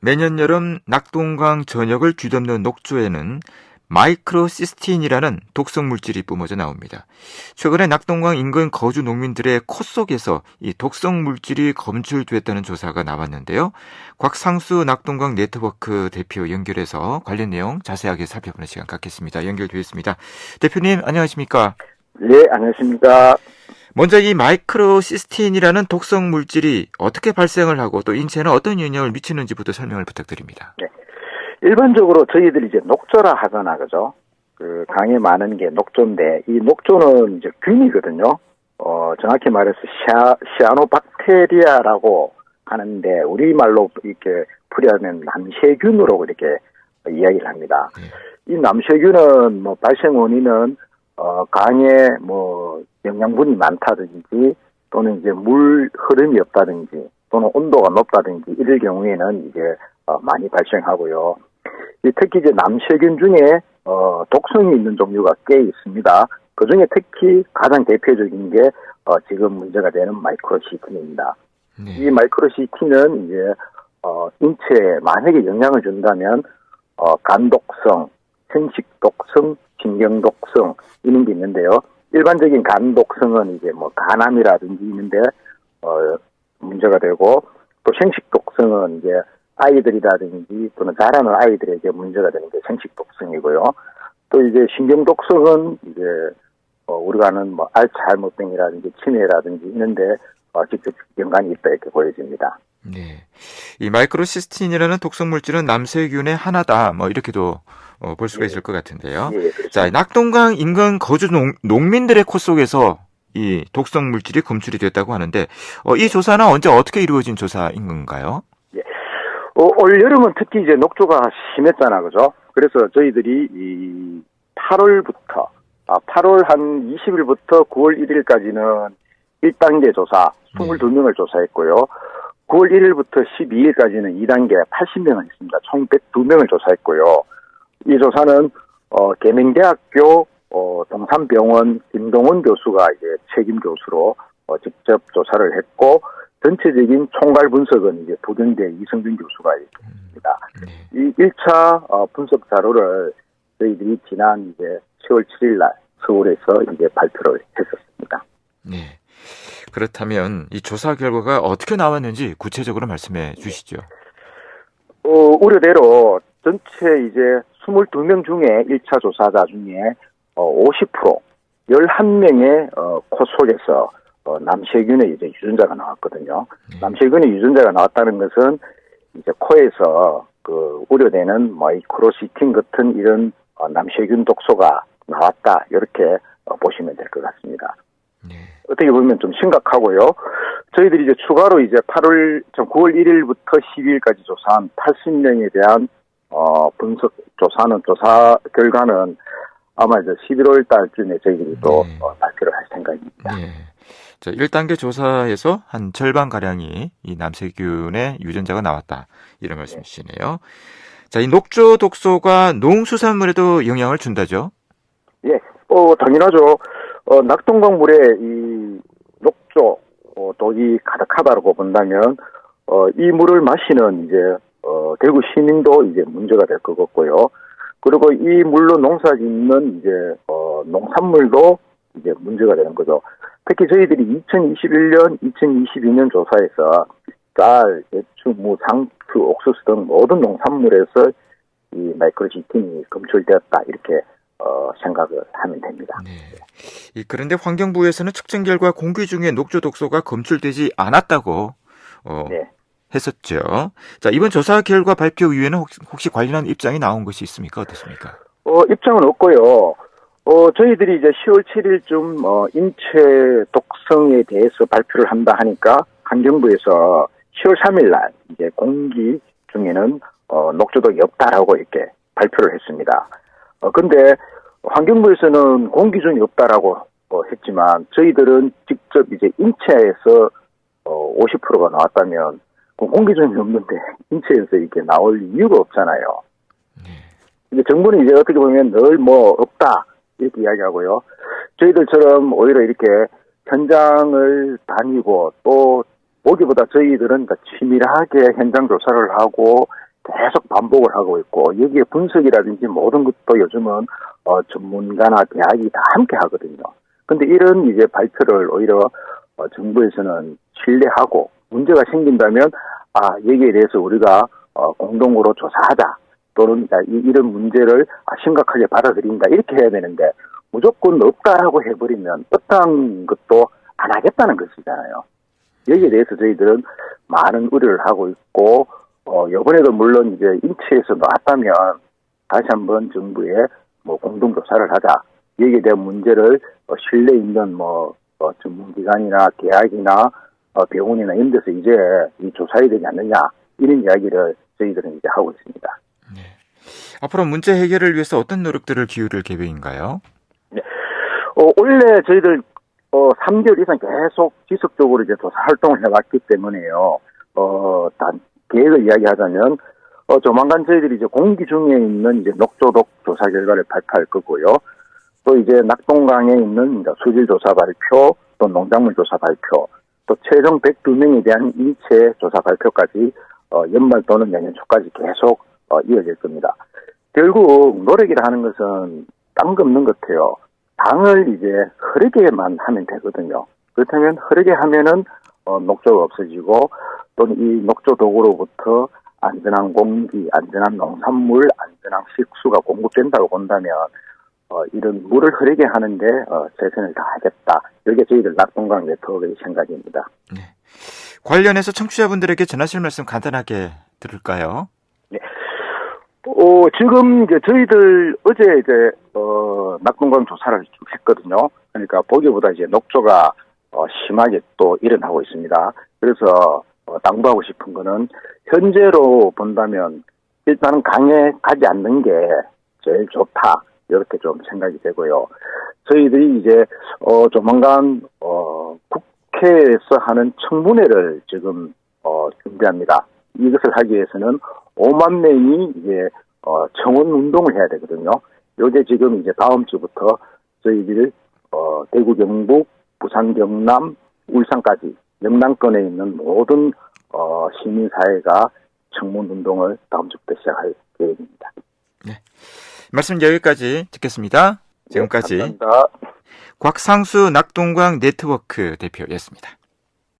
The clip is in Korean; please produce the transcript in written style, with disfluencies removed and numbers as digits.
매년 여름 낙동강 전역을 뒤덮는 녹조에는 마이크로시스틴이라는 독성 물질이 뿜어져 나옵니다. 최근에 낙동강 인근 거주 농민들의 코 속에서 이 독성 물질이 검출됐다는 조사가 나왔는데요. 곽상수 낙동강 네트워크 대표 연결해서 관련 내용 자세하게 살펴보는 시간 갖겠습니다. 연결되었습니다. 대표님 안녕하십니까? 네, 안녕하십니까? 먼저 이 마이크로시스틴이라는 독성 물질이 어떻게 발생을 하고 또 인체에는 어떤 영향을 미치는지부터 설명을 부탁드립니다. 네. 일반적으로 저희들이 이제 녹조라 하잖아, 그죠? 그 강에 많은 게 녹조인데, 이 녹조는 이제 균이거든요. 정확히 말해서 시아노박테리아라고 하는데, 우리말로 이렇게 풀이하면 남세균으로 이렇게 이야기를 합니다. 이 남세균은 발생 원인은, 강에 영양분이 많다든지, 또는 이제 물 흐름이 없다든지, 또는 온도가 높다든지, 이럴 경우에는 이제 많이 발생하고요. 특히 이제 남세균 중에 독성이 있는 종류가 꽤 있습니다. 그 중에 특히 가장 대표적인 게 지금 문제가 되는 마이크로시틴입니다. 네. 이 마이크로시틴은 이제 인체에 만약에 영향을 준다면 간독성, 생식독성, 신경독성 이런 게 있는데요. 일반적인 간독성은 이제 간암이라든지 있는데 문제가 되고, 또 생식독성은 이제 아이들이라든지 또는 자라는 아이들에게 문제가 되는 게 생식독성이고요. 또 이제 신경독성은 이제 우리가 아는 알츠하이머병이라든지 치매라든지 있는데 직접 연관이 있다 이렇게 보여집니다. 네, 이 마이크로시스틴이라는 독성 물질은 남세균의 하나다 이렇게도 볼 수가 있을 것 같은데요. 자, 낙동강 인근 거주 농민들의 코 속에서 이 독성 물질이 검출이 됐다고 하는데 이 조사는 언제 어떻게 이루어진 조사인 건가요? 올 여름은 특히 이제 녹조가 심했잖아, 그죠? 그래서 저희들이 이 8월 한 20일부터 9월 1일까지는 1단계 조사 22명을 조사했고요. 9월 1일부터 12일까지는 2단계 80명을 했습니다. 총 102명을 조사했고요. 이 조사는 계명대학교 동산병원 김동원 교수가 이제 책임 교수로 직접 조사를 했고, 전체적인 총괄 분석은 이제 부경대 이성준 교수가 있습니다. 이 1차 분석 자료를 저희들이 지난 이제 10월 7일 날 서울에서 이제 발표를 했었습니다. 네. 그렇다면 이 조사 결과가 어떻게 나왔는지 구체적으로 말씀해 주시죠. 우려대로 전체 이제 22명 중에 1차 조사자 중에 50%, 11명의 코 속에서 남세균의 이제 유전자가 나왔거든요. 남세균의 유전자가 나왔다는 것은 이제 코에서 그 우려되는 마이크로시틴 같은 이런 남세균 독소가 나왔다, 이렇게 보시면 될 것 같습니다. 네. 어떻게 보면 좀 심각하고요. 저희들이 이제 추가로 이제 9월 1일부터 12일까지 조사한 80명에 대한 분석 조사 결과는 아마 이제 11월 달쯤에 저희들이 또 발표를 할 생각입니다. 네. 자, 1단계 조사에서 한 절반가량이 이 남세균의 유전자가 나왔다, 이런 말씀이시네요. 자, 이 녹조 독소가 농수산물에도 영향을 준다죠? 예, 당연하죠. 낙동강 물에 이 녹조 독이 가득하다고 본다면 이 물을 마시는 이제 대구 시민도 이제 문제가 될 것 같고요. 그리고 이 물로 농사짓는 이제 농산물도 이제 문제가 되는 거죠. 특히 저희들이 2021년, 2022년 조사에서 쌀, 배추, 무, 상추, 옥수수 등 모든 농산물에서 이 마이크로시틴이 검출되었다, 이렇게 생각을 하면 됩니다. 네. 그런데 환경부에서는 측정 결과 공기 중에 녹조 독소가 검출되지 않았다고 했었죠. 자, 이번 조사 결과 발표 이후에는 혹시 관련한 입장이 나온 것이 있습니까? 어떻습니까? 입장은 없고요. 저희들이 이제 10월 7일쯤 인체 독성에 대해서 발표를 한다 하니까 환경부에서 10월 3일 날 이제 공기 중에는 녹조독이 없다라고 이렇게 발표를 했습니다. 근데 환경부에서는 공기 중에 없다라고 했지만 근데 직접 이제 인체에서 50%가 나왔다면 공기 중에 없는데 인체에서 이렇게 나올 이유가 없잖아요. 근데 정부는 이제 어떻게 보면 늘 없다 이렇게 이야기하고요. 저희들처럼 오히려 이렇게 현장을 다니고 또 보기보다 저희들은 치밀하게 현장 조사를 하고 계속 반복을 하고 있고 여기에 분석이라든지 모든 것도 요즘은 전문가나 대학이 다 함께 하거든요. 근데 이런 이제 발표를 오히려 정부에서는 신뢰하고 문제가 생긴다면 여기에 대해서 우리가 공동으로 조사하자 또는 이런 문제를 심각하게 받아들인다 이렇게 해야 되는데 무조건 없다라고 해버리면 어떠한 것도 안 하겠다는 것이잖아요. 여기에 대해서 저희들은 많은 우려를 하고 있고 이번에도 물론 이제 인체에서 나왔다면 다시 한번 정부에 공동조사를 하자. 여기에 대한 문제를 신뢰 있는 전문기관이나 대학이나 병원이나 이런 데서 이제 이 조사해야 되지 않느냐 이런 이야기를 저희들은 이제 하고 있습니다. 네. 앞으로 문제 해결을 위해서 어떤 노력들을 기울일 계획인가요? 네. 원래 저희들 3개월 이상 계속 지속적으로 이제 조사 활동을 해왔기 때문에요. 계획을 이야기하자면 조만간 저희들이 이제 공기 중에 있는 이제 녹조독 조사 결과를 발표할 거고요. 또 이제 낙동강에 있는 수질 조사 발표, 또 농작물 조사 발표, 또 최종 102명에 대한 인체 조사 발표까지 연말 또는 내년 초까지 계속 이어질 겁니다. 결국 노력이라 하는 것은 딴 거 없는 것 같아요. 당을 이제 흐르게만 하면 되거든요. 그렇다면 흐르게 하면은 녹조가 없어지고 또는 이 녹조독으로부터 안전한 공기, 안전한 농산물, 안전한 식수가 공급된다고 본다면 이런 물을 흐르게 하는데 최선을 다하겠다. 이게 저희들 낙동강 네트워크의 생각입니다. 네. 관련해서 청취자분들에게 전하실 말씀 간단하게 들을까요? 네. 지금 이제 저희들 어제 이제 낙동강 조사를 쭉 했거든요. 그러니까 보기보다 이제 녹조가 심하게 또 일어나고 있습니다. 그래서 당부하고 싶은 거는 현재로 본다면 일단은 강에 가지 않는 게 제일 좋다. 이렇게 좀 생각이 되고요. 저희들이 이제 조만간 국회에서 하는 청문회를 지금 준비합니다. 이것을 하기 위해서는 5만 명이 이제 청원 운동을 해야 되거든요. 요게 지금 이제 다음 주부터 저희들 대구, 경북, 부산, 경남, 울산까지 영남권에 있는 모든 시민사회가 청문 운동을 다음 주부터 시작할 계획입니다. 네. 말씀 여기까지 듣겠습니다. 지금까지 네, 감사합니다. 곽상수 낙동강 네트워크 대표였습니다.